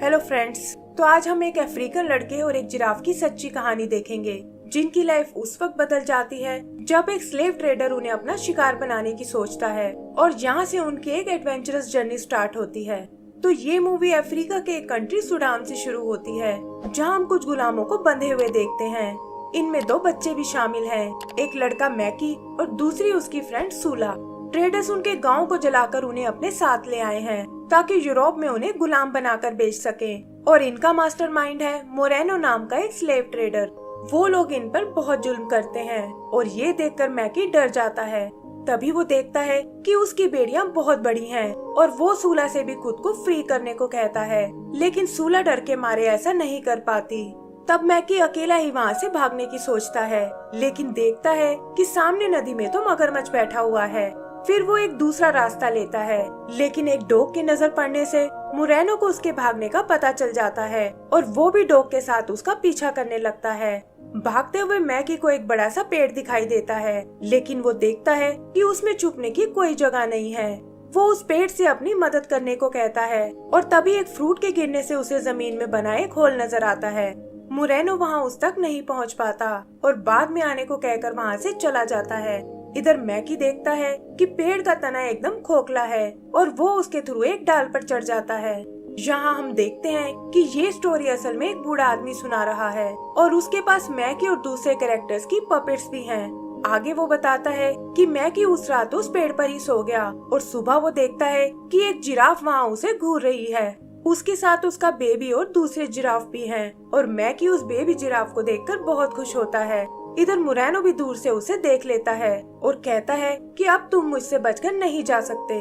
Hello friends, तो आज हम एक अफ्रीकन लड़के और एक जिराफ की सच्ची कहानी देखेंगे जिनकी लाइफ उस वक्त बदल जाती है जब एक स्लेव ट्रेडर उन्हें अपना शिकार बनाने की सोचता है और यहाँ से उनकी एक एडवेंचरस जर्नी स्टार्ट होती है। तो ये मूवी अफ्रीका के एक कंट्री सूडान से शुरू होती है जहाँ हम कुछ गुलामों को बंधे हुए देखते हैं। इनमें 2 बच्चे भी शामिल हैं, एक लड़का मैकी और दूसरी उसकी फ्रेंड सूला। ट्रेडर्स उनके गांव को जलाकर उन्हें अपने साथ ले आए हैं ताकि यूरोप में उन्हें गुलाम बनाकर बेच सकें। और इनका मास्टरमाइंड है मोरेनो नाम का एक स्लेव ट्रेडर। वो लोग इन पर बहुत जुल्म करते हैं और ये देखकर मैकी डर जाता है। तभी वो देखता है कि उसकी बेड़ियां बहुत बड़ी हैं और वो सूला से भी खुद को फ्री करने को कहता है, लेकिन सूला डर के मारे ऐसा नहीं कर पाती। तब मैकी अकेला ही वहाँ से भागने की सोचता है, लेकिन देखता है कि सामने नदी में तो मगरमच्छ बैठा हुआ है। फिर वो एक दूसरा रास्ता लेता है, लेकिन एक डॉग की नजर पड़ने से मोरेनो को उसके भागने का पता चल जाता है और वो भी डॉग के साथ उसका पीछा करने लगता है। भागते हुए मैकी को एक बड़ा सा पेड़ दिखाई देता है, लेकिन वो देखता है कि उसमें छुपने की कोई जगह नहीं है। वो उस पेड़ से अपनी मदद करने को कहता है और तभी एक फ्रूट के गिरने से उसे जमीन में बना एक होल नजर आता है। मोरेनो वहाँ उस तक नहीं पहुँच पाता और बाद में आने को कहकर वहाँ से चला जाता है। इधर मैकी देखता है कि पेड़ का तना एकदम खोखला है और वो उसके थ्रू एक डाल पर चढ़ जाता है। यहाँ हम देखते हैं कि ये स्टोरी असल में एक बूढ़ा आदमी सुना रहा है और उसके पास मैकी और दूसरे कैरेक्टर्स की पपेट्स भी हैं। आगे वो बताता है कि मैकी उस रात उस पेड़ पर ही सो गया और सुबह वो देखता है कि एक जिराफ वहाँ उसे घूर रही है। उसके साथ उसका बेबी और दूसरे जिराफ भी हैं और मैकी उस बेबी जिराफ को देखकर बहुत खुश होता है। इधर मोरेनो भी दूर से उसे देख लेता है और कहता है कि अब तुम मुझसे बचकर नहीं जा सकते।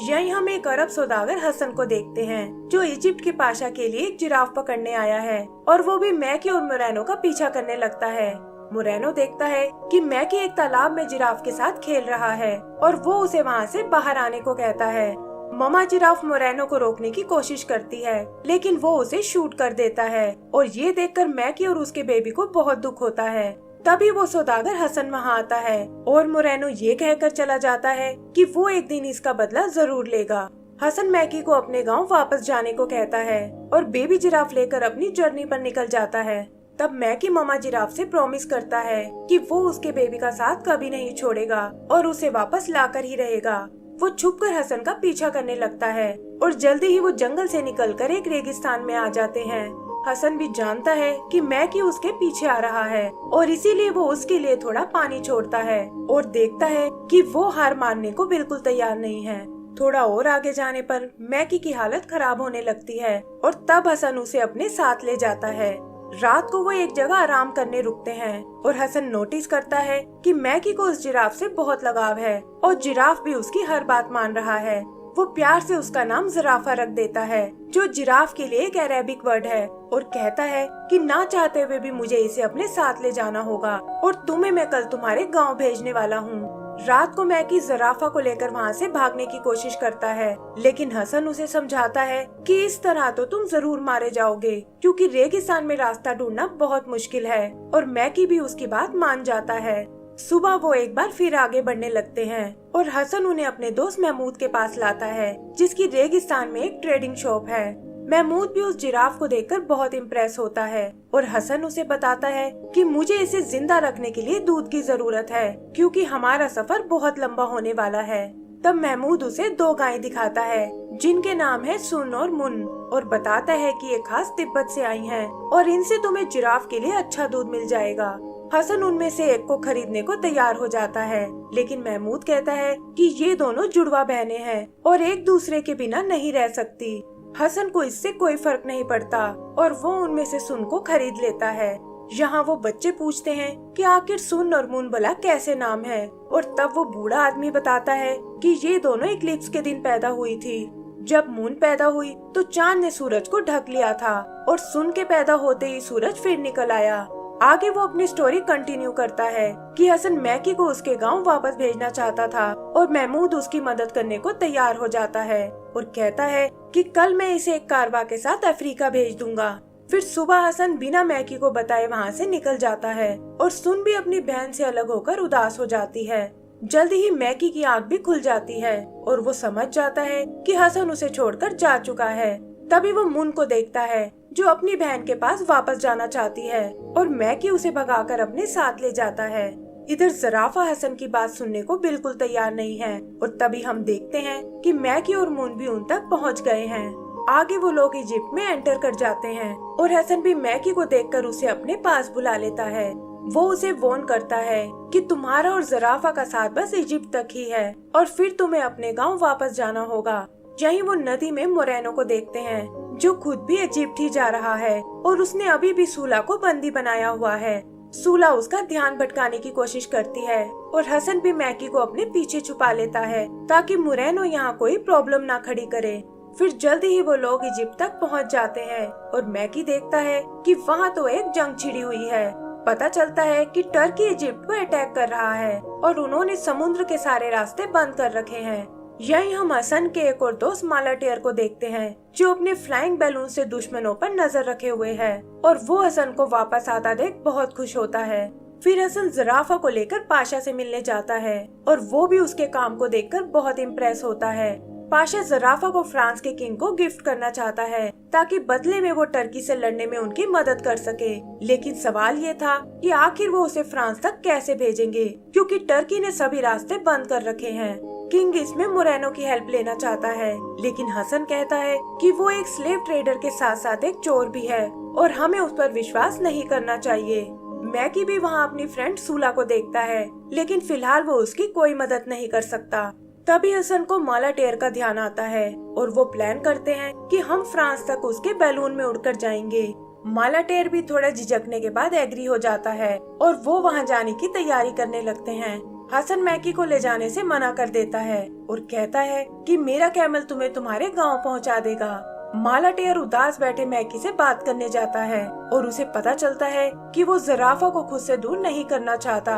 यहीं हम एक अरब सौदागर हसन को देखते हैं जो इजिप्ट के पाशा के लिए एक जिराफ पकड़ने आया है और वो भी मैकी और मोरेनो का पीछा करने लगता है। मोरेनो देखता है कि मैकी एक तालाब में जिराफ के साथ खेल रहा है और वो उसे वहाँ से बाहर आने को कहता है। ममा जिराफ मोरेनो को रोकने की कोशिश करती है, लेकिन वो उसे शूट कर देता है और ये देखकर मैकी और उसके बेबी को बहुत दुख होता है। तभी वो सौदागर हसन वहाँ आता है और मोरेनो ये कहकर चला जाता है कि वो एक दिन इसका बदला जरूर लेगा। हसन मैकी को अपने गांव वापस जाने को कहता है और बेबी जिराफ लेकर अपनी जर्नी पर निकल जाता है। तब मैकी मामा जिराफ से प्रॉमिस करता है कि वो उसके बेबी का साथ कभी नहीं छोड़ेगा और उसे वापस लाकर ही रहेगा। वो छुपकर हसन का पीछा करने लगता है और जल्दी ही वो जंगल से निकलकर एक रेगिस्तान में आ जाते हैं। हसन भी जानता है कि मैकी उसके पीछे आ रहा है और इसीलिए वो उसके लिए थोड़ा पानी छोड़ता है और देखता है कि वो हार मानने को बिल्कुल तैयार नहीं है। थोड़ा और आगे जाने पर मैकी की हालत खराब होने लगती है और तब हसन उसे अपने साथ ले जाता है। रात को वो एक जगह आराम करने रुकते हैं और हसन नोटिस करता है कि मैकी को उस जिराफ से बहुत लगाव है और जिराफ भी उसकी हर बात मान रहा है। वो प्यार से उसका नाम ज़राफ़ा रख देता है, जो जिराफ के लिए एक अरेबिक वर्ड है, और कहता है कि ना चाहते हुए भी मुझे इसे अपने साथ ले जाना होगा और तुम्हें मैं कल तुम्हारे गांव भेजने वाला हूँ। रात को मैकी ज़राफ़ा को लेकर वहाँ से भागने की कोशिश करता है, लेकिन हसन उसे समझाता है कि इस तरह तो तुम जरूर मारे जाओगे क्योंकि रेगिस्तान में रास्ता ढूंढना बहुत मुश्किल है, और मैकी भी उसकी बात मान जाता है। सुबह वो एक बार फिर आगे बढ़ने लगते हैं और हसन उन्हें अपने दोस्त महमूद के पास लाता है, जिसकी रेगिस्तान में एक ट्रेडिंग शॉप है। महमूद भी उस जिराफ को देखकर बहुत इम्प्रेस होता है और हसन उसे बताता है कि मुझे इसे जिंदा रखने के लिए दूध की जरूरत है क्योंकि हमारा सफर बहुत लंबा होने वाला है। तब महमूद उसे 2 गायें दिखाता है जिनके नाम है सुन और मुन, और बताता है कि ये खास तिब्बत से आई हैं और इनसे तुम्हें जिराफ के लिए अच्छा दूध मिल जाएगा। हसन उनमें से एक को खरीदने को तैयार हो जाता है, लेकिन महमूद कहता है कि ये दोनों जुड़वा बहनें हैं और एक दूसरे के बिना नहीं रह सकती। हसन को इससे कोई फर्क नहीं पड़ता और वो उनमें से सुन को खरीद लेता है। यहाँ वो बच्चे पूछते हैं कि आखिर सुन और मुन भला कैसे नाम है, और तब वो बूढ़ा आदमी बताता है कि ये दोनों इक्लिप्स के दिन पैदा हुई थी। जब मून पैदा हुई तो चांद ने सूरज को ढक लिया था और सुन के पैदा होते ही सूरज फिर निकल आया। आगे वो अपनी स्टोरी कंटिन्यू करता है कि हसन मैकी को उसके गांव वापस भेजना चाहता था और महमूद उसकी मदद करने को तैयार हो जाता है और कहता है कि कल मैं इसे एक कारवा के साथ अफ्रीका भेज दूंगा। फिर सुबह हसन बिना मैकी को बताए वहाँ से निकल जाता है और सुन भी अपनी बहन से अलग होकर उदास हो जाती है। जल्दी ही मैकी की आंख भी खुल जाती है और वो समझ जाता है कि हसन उसे छोड़कर जा चुका है। तभी वो मून को देखता है जो अपनी बहन के पास वापस जाना चाहती है और मैकी उसे भगाकर अपने साथ ले जाता है। इधर ज़राफ़ा हसन की बात सुनने को बिल्कुल तैयार नहीं है और तभी हम देखते हैं कि मैकी और मून भी उन तक पहुंच गए हैं। आगे वो लोग इजिप्ट में एंटर कर जाते हैं और हसन भी मैकी को देखकर उसे अपने पास बुला लेता है। वो उसे वॉर्न करता है कि तुम्हारा और ज़राफ़ा का साथ बस इजिप्ट तक ही है और फिर तुम्हें अपने गांव वापस जाना होगा। यहीं वो नदी में मोरेनो को देखते हैं जो खुद भी इजिप्ट ही जा रहा है और उसने अभी भी सूला को बंदी बनाया हुआ है। सूला उसका ध्यान भटकाने की कोशिश करती है और हसन भी मैकी को अपने पीछे छुपा लेता है ताकि मोरेनो यहाँ कोई प्रॉब्लम ना खड़ी करे। फिर जल्दी ही वो लोग इजिप्ट तक पहुँच जाते हैं और मैकी देखता है कि वहाँ तो एक जंग छिड़ी हुई है। पता चलता है कि टर्की इजिप्ट को अटैक कर रहा है और उन्होंने समुद्र के सारे रास्ते बंद कर रखे हैं। यहीं हम हसन के एक और दोस्त मालाटेर को देखते हैं जो अपने फ्लाइंग बैलून से दुश्मनों पर नजर रखे हुए है और वो हसन को वापस आता देख बहुत खुश होता है। फिर हसन ज़राफ़ा को लेकर पाशा से मिलने जाता है और वो भी उसके काम को देखकर बहुत इम्प्रेस होता है। पाशा ज़राफ़ा को फ्रांस के किंग को गिफ्ट करना चाहता है ताकि बदले में वो टर्की से लड़ने में उनकी मदद कर सके, लेकिन सवाल ये था कि आखिर वो उसे फ्रांस तक कैसे भेजेंगे क्योंकि टर्की ने सभी रास्ते बंद कर रखे हैं। किंग इसमें मोरेनो की हेल्प लेना चाहता है, लेकिन हसन कहता है कि वो एक स्लेव ट्रेडर के साथ साथ एक चोर भी है और हमें उस पर विश्वास नहीं करना चाहिए। मैकी भी वहाँ अपनी फ्रेंड सूला को देखता है, लेकिन फिलहाल वो उसकी कोई मदद नहीं कर सकता। तभी हसन को मालाटेर का ध्यान आता है और वो प्लान करते हैं कि हम फ्रांस तक उसके बैलून में उड़कर जाएंगे। मालाटेर भी थोड़ा झिझकने के बाद एग्री हो जाता है और वो वहाँ जाने की तैयारी करने लगते हैं। हसन मैकी को ले जाने से मना कर देता है और कहता है कि मेरा कैमल तुम्हें तुम्हारे गांव पहुंचा देगा। मालाटेर उदास बैठे मैकी से बात करने जाता है और उसे पता चलता है कि वो ज़राफ़ा को खुद से दूर नहीं करना चाहता।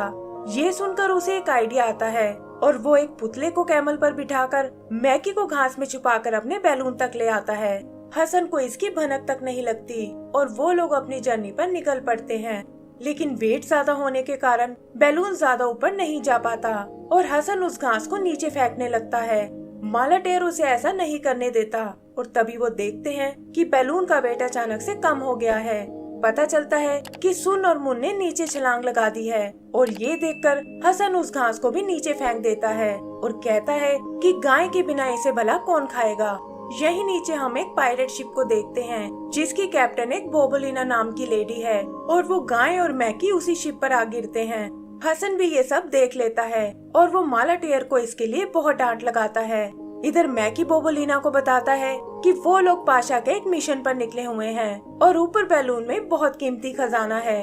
ये सुनकर उसे एक आइडिया आता है और वो एक पुतले को कैमल पर बिठाकर मैकी को घास में छुपाकर अपने बैलून तक ले आता है। हसन को इसकी भनक तक नहीं लगती और वो लोग अपनी जर्नी पर निकल पड़ते हैं, लेकिन वेट ज्यादा होने के कारण बैलून ज्यादा ऊपर नहीं जा पाता और हसन उस घास को नीचे फेंकने लगता है। मालाटेर उसे ऐसा नहीं करने देता और तभी वो देखते हैं कि बैलून का वेट अचानक से कम हो गया है। पता चलता है कि सुन और मुन ने नीचे छलांग लगा दी है और ये देखकर हसन उस घास को भी नीचे फेंक देता है और कहता है कि गाय के बिना इसे भला कौन खाएगा। यही नीचे हम एक पायरेट शिप को देखते हैं जिसकी कैप्टन एक बोबोलिना नाम की लेडी है और वो गाय और मैकी उसी शिप पर आ गिरते हैं। हसन भी ये सब देख लेता है और वो मालाटेर को इसके लिए बहुत डांट लगाता है। इधर मैकी बोबोलिना को बताता है कि वो लोग पाशा के एक मिशन पर निकले हुए हैं और ऊपर बैलून में बहुत कीमती खजाना है।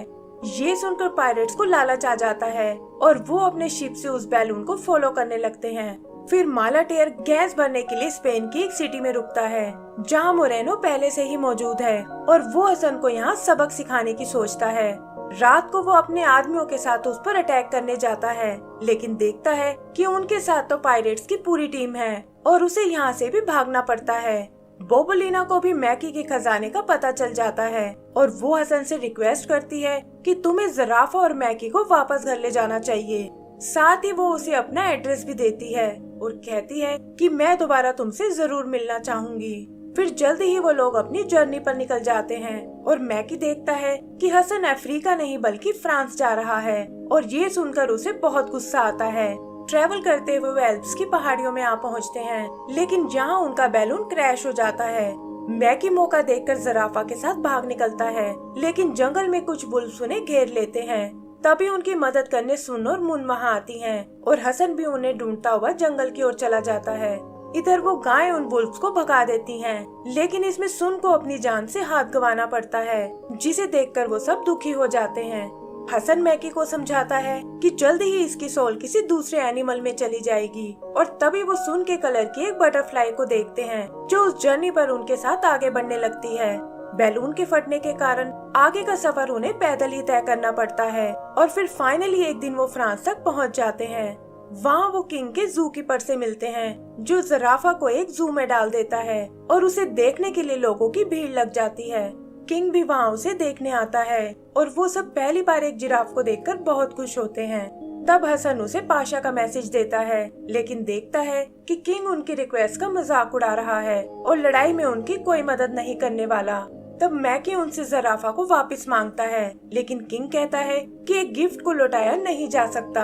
ये सुनकर पायरेट्स को लालच आ जाता है और वो अपने शिप से उस बैलून को फॉलो करने लगते हैं। फिर मालाटेर गैस भरने के लिए स्पेन की एक सिटी में रुकता है जहां मोरेनो पहले से ही मौजूद है और वो हसन को यहाँ सबक सिखाने की सोचता है। रात को वो अपने आदमियों के साथ उस पर अटैक करने जाता है, लेकिन देखता है कि उनके साथ तो पायरेट्स की पूरी टीम है और उसे यहाँ से भी भागना पड़ता है। बोबोलिना को भी मैकी के खजाने का पता चल जाता है और वो हसन से रिक्वेस्ट करती है कि तुम्हें ज़राफ़ा और मैकी को वापस घर ले जाना चाहिए। साथ ही वो उसे अपना एड्रेस भी देती है और कहती है कि मैं दोबारा तुमसे जरूर मिलना चाहूंगी। फिर जल्दी ही वो लोग अपनी जर्नी पर निकल जाते हैं और मैकी देखता है कि हसन अफ्रीका नहीं बल्कि फ्रांस जा रहा है और ये सुनकर उसे बहुत गुस्सा आता है। ट्रेवल करते हुए वो एल्प्स की पहाड़ियों में आ पहुँचते हैं, लेकिन यहाँ उनका बैलून क्रैश हो जाता है। मैकी मौका देखकर ज़राफ़ा के साथ भाग निकलता है, लेकिन जंगल में कुछ बुल्ब्स उन्हें घेर लेते हैं। तभी उनकी मदद करने सुन और मुन वहाँ आती हैं और हसन भी उन्हें ढूंढता हुआ जंगल की ओर चला जाता है। इधर वो गाय उन बुल्ब्स को भगा देती हैं, लेकिन इसमें सुन को अपनी जान से हाथ गंवाना पड़ता है, जिसे देखकर वो सब दुखी हो जाते हैं। हसन मैकी को समझाता है कि जल्दी ही इसकी सोल किसी दूसरे एनिमल में चली जाएगी और तभी वो सुन के कलर की एक बटरफ्लाई को देखते हैं जो उस जर्नी पर उनके साथ आगे बढ़ने लगती है। बैलून के फटने के कारण आगे का सफर उन्हें पैदल ही तय करना पड़ता है और फिर फाइनली एक दिन वो फ्रांस तक पहुंच जाते हैं। वहाँ वो किंग के जू कीपर से मिलते हैं जो ज़राफ़ा को एक जू में डाल देता है और उसे देखने के लिए लोगों की भीड़ लग जाती है। किंग भी वहाँ उसे देखने आता है और वो सब पहली बार एक जिराफ को देखकर बहुत खुश होते हैं। तब हसन उसे पाशा का मैसेज देता है, लेकिन देखता है कि किंग उनकी रिक्वेस्ट का मजाक उड़ा रहा है और लड़ाई में उनकी कोई मदद नहीं करने वाला। तब मैकी उनसे ज़राफ़ा को वापस मांगता है, लेकिन किंग कहता है कि एक गिफ्ट को लौटाया नहीं जा सकता।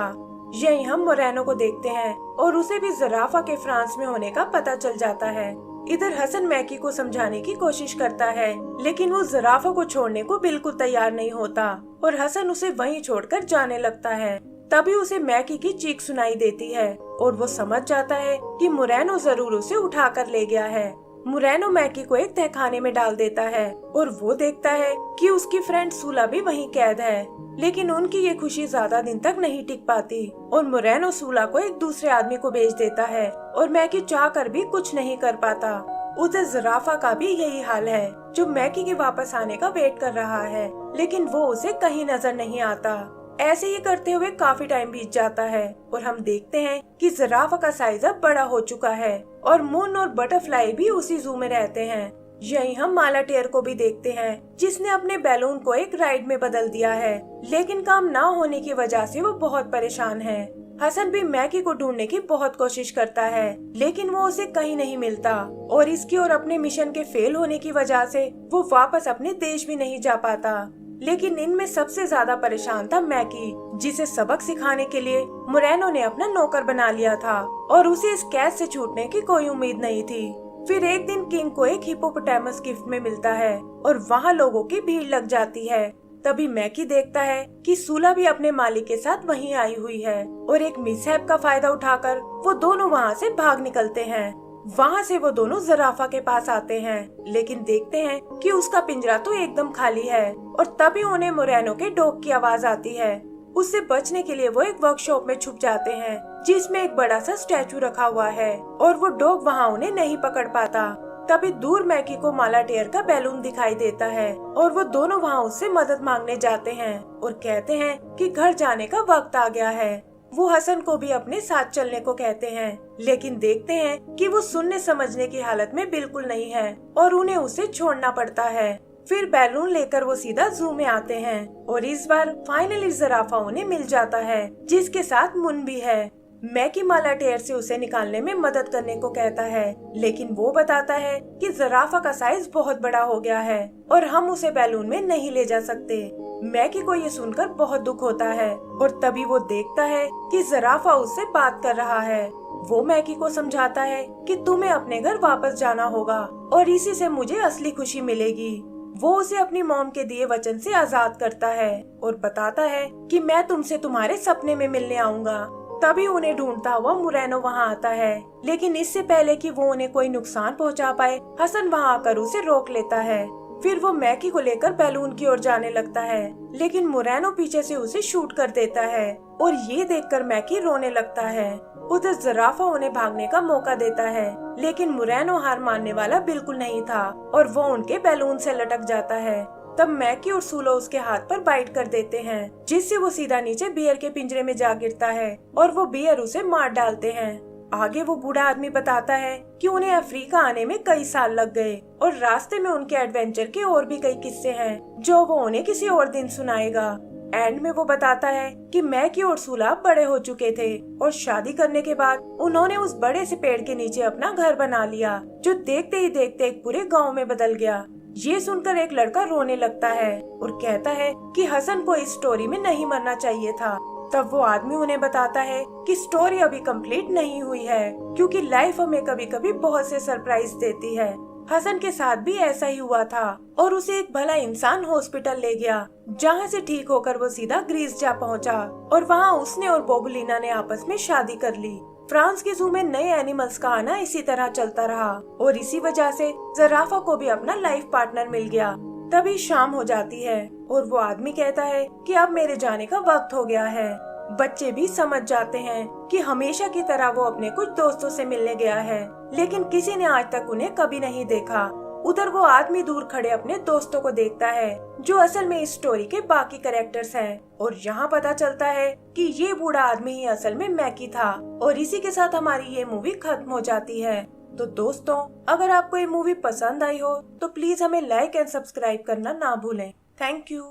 यही हम मोरेनो को देखते हैं और उसे भी ज़राफ़ा के फ्रांस में होने का पता चल जाता है। इधर हसन मैकी को समझाने की कोशिश करता है, लेकिन वो ज़राफ़ा को छोड़ने को बिल्कुल तैयार नहीं होता और हसन उसे वहीं छोड़कर जाने लगता है। तभी उसे मैकी की चीख सुनाई देती है और वो समझ जाता है कि मोरेनो जरूर उसे उठा कर ले गया है। मोरेनो मैकी को एक तहखाने में डाल देता है और वो देखता है कि उसकी फ्रेंड सूला भी वहीं कैद है, लेकिन उनकी ये खुशी ज्यादा दिन तक नहीं टिक पाती और मोरेनो सूला को एक दूसरे आदमी को बेच देता है और मैकी चाह कर भी कुछ नहीं कर पाता। उधर ज़राफ़ा का भी यही हाल है, जो मैकी के वापस आने का वेट कर रहा है, लेकिन वो उसे कहीं नजर नहीं आता। ऐसे ही करते हुए काफी टाइम बीत जाता है और हम देखते हैं कि ज़राफ़ा का साइज अब बड़ा हो चुका है और मून और बटरफ्लाई भी उसी जू में रहते हैं। यही हम माला टेयर को भी देखते हैं, जिसने अपने बैलून को एक राइड में बदल दिया है, लेकिन काम ना होने की वजह से वो बहुत परेशान है। हसन भी मैकी को ढूंढने की बहुत कोशिश करता है, लेकिन वो उसे कहीं नहीं मिलता और इसकी और अपने मिशन के फेल होने की वजह से वो वापस अपने देश भी नहीं जा पाता। लेकिन इनमें सबसे ज्यादा परेशान था मैकी, जिसे सबक सिखाने के लिए मोरेनो ने अपना नौकर बना लिया था और उसे इस कैद से छूटने की कोई उम्मीद नहीं थी। फिर एक दिन किंग को एक हिप्पोपोटामस गिफ्ट में मिलता है और वहाँ लोगों की भीड़ लग जाती है। तभी मैकी देखता है कि सूला भी अपने मालिक के साथ वहीं आई हुई है और एक मिसहैप का फायदा उठाकर वो दोनों वहाँ से भाग निकलते हैं। वहाँ से वो दोनों ज़राफ़ा के पास आते हैं, लेकिन देखते हैं कि उसका पिंजरा तो एकदम खाली है और तभी उन्हें मोरेनो के डॉग की आवाज आती है। उससे बचने के लिए वो एक वर्कशॉप में छुप जाते हैं, जिसमें एक बड़ा सा स्टैचू रखा हुआ है और वो डॉग वहाँ उन्हें नहीं पकड़ पाता। तभी दूर मैकी को माला टेयर का बैलून दिखाई देता है और वो दोनों वहाँ उससे मदद मांगने जाते हैं और कहते हैं कि घर जाने का वक्त आ गया है। वो हसन को भी अपने साथ चलने को कहते हैं, लेकिन देखते हैं कि वो सुनने समझने की हालत में बिल्कुल नहीं है और उन्हें उसे छोड़ना पड़ता है। फिर बैलून लेकर वो सीधा जू में आते हैं और इस बार फाइनली ज़राफ़ा उन्हें मिल जाता है, जिसके साथ मुन भी है। मैकी माला टेयर से उसे निकालने में मदद करने को कहता है, लेकिन वो बताता है कि ज़राफ़ा का साइज बहुत बड़ा हो गया है और हम उसे बैलून में नहीं ले जा सकते। मैकी को ये सुनकर बहुत दुख होता है और तभी वो देखता है कि ज़राफ़ा उससे बात कर रहा है। वो मैकी को समझाता है कि तुम्हें अपने घर वापस जाना होगा और इसी से मुझे असली खुशी मिलेगी। वो उसे अपनी मॉम के दिए वचन से आजाद करता है और बताता है कि मैं तुमसे तुम्हारे सपने में मिलने आऊंगा। तभी उन्हें ढूंढता हुआ मोरेनो वहाँ आता है, लेकिन इससे पहले कि वो उन्हें कोई नुकसान पहुँचा पाए, हसन वहाँ आकर उसे रोक लेता है। फिर वो मैकी को लेकर बैलून की ओर जाने लगता है, लेकिन मोरेनो पीछे से उसे शूट कर देता है और ये देखकर मैकी रोने लगता है। उधर ज़राफ़ा उन्हें भागने का मौका देता है, लेकिन मोरेनो हार मानने वाला बिल्कुल नहीं था और वो उनके बैलून से लटक जाता है। तब मैकी और सूला उसके हाथ पर बाइट कर देते हैं, जिससे वो सीधा नीचे बियर के पिंजरे में जा गिरता है और वो बियर उसे मार डालते हैं। आगे वो बूढ़ा आदमी बताता है कि उन्हें अफ्रीका आने में कई साल लग गए और रास्ते में उनके एडवेंचर के और भी कई किस्से हैं, जो वो उन्हें किसी और दिन सुनाएगा। एंड में वो बताता है कि मैकी और सूला बड़े हो चुके थे और शादी करने के बाद उन्होंने उस बड़े से पेड़ के नीचे अपना घर बना लिया, जो देखते ही देखते एक पूरे गांव में बदल गया। ये सुनकर एक लड़का रोने लगता है और कहता है कि हसन को इस स्टोरी में नहीं मरना चाहिए था। तब वो आदमी उन्हें बताता है कि स्टोरी अभी कंप्लीट नहीं हुई है, क्योंकि लाइफ हमें कभी कभी बहुत से सरप्राइज देती है। हसन के साथ भी ऐसा ही हुआ था और उसे एक भला इंसान हॉस्पिटल ले गया, जहाँ से ठीक होकर वो सीधा ग्रीस जा पहुँचा और वहाँ उसने और बोबुलिना ने आपस में शादी कर ली। फ्रांस के जू में नए एनिमल्स का आना इसी तरह चलता रहा और इसी वजह से ज़राफ़ा को भी अपना लाइफ पार्टनर मिल गया। तभी शाम हो जाती है और वो आदमी कहता है कि अब मेरे जाने का वक्त हो गया है। बच्चे भी समझ जाते हैं कि हमेशा की तरह वो अपने कुछ दोस्तों से मिलने गया है, लेकिन किसी ने आज तक उन्हें कभी नहीं देखा। उधर वो आदमी दूर खड़े अपने दोस्तों को देखता है, जो असल में इस स्टोरी के बाकी कैरेक्टर्स हैं, और यहाँ पता चलता है कि ये बूढ़ा आदमी ही असल में मैकी था। और इसी के साथ हमारी ये मूवी खत्म हो जाती है। तो दोस्तों, अगर आपको ये मूवी पसंद आई हो तो प्लीज हमें लाइक एंड सब्सक्राइब करना ना भूलें। Thank you.